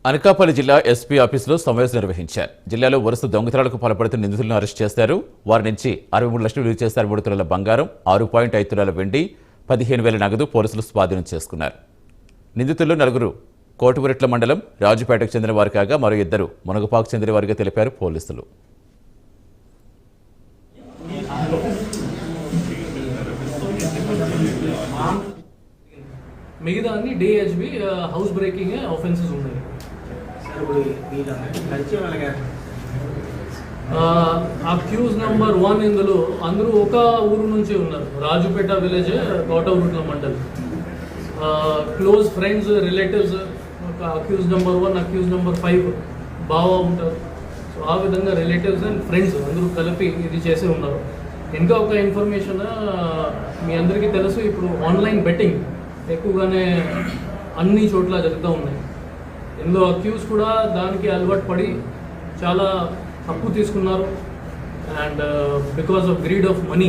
అనకాపల్లి జిల్లా ఎస్పీ ఆఫీసులో సమావేశం నిర్వహించారు. జిల్లాలో వరుస దొంగతనాలకు పాల్పడుతున్న నిందితులను అరెస్ట్ చేశారు. వారి నుంచి 63 లక్షలు విలువ చేశారు. 3 తులాల బంగారం, 6.5 తులాల వెండి, 15,000 నగదు పోలీసులు స్వాధీనం చేసుకున్నారు. నిందితుల్లో 4 కోటగురెట్ల మండలం రాజుపేటకు చెందిన వారు కాగా మరో 2 మునగపాకు చెందిన వారిగా తెలిపారు పోలీసులు. మిగతా అన్ని డిహెచ్బి హౌస్ బ్రేకింగ్ ఆఫెన్సెస్ ఉన్నాయి. అక్యూజ్ నెంబర్ 1 ఇందులో అందరూ ఒక ఊరు నుంచి ఉన్నారు. Rajupeta village, Kotaguretla mandal. Close friends, relatives. Accused number 1, accused number 5 బాగా ఉంటారు. సో ఆ విధంగా రిలేటివ్స్ అండ్ ఫ్రెండ్స్ అందరూ కలిపి ఇది చేసి ఉన్నారు. ఇంకా ఒక ఇన్ఫర్మేషన్, మీ అందరికీ తెలుసు, ఇప్పుడు ఆన్లైన్ బెట్టింగ్ ఎక్కువగానే అన్ని చోట్ల జరుగుతూ ఉన్నాయి. ఇందులో అక్యూజ్ కూడా దానికి అలవాటు పడి చాలా అప్పు తీసుకున్నారు. And because of greed of money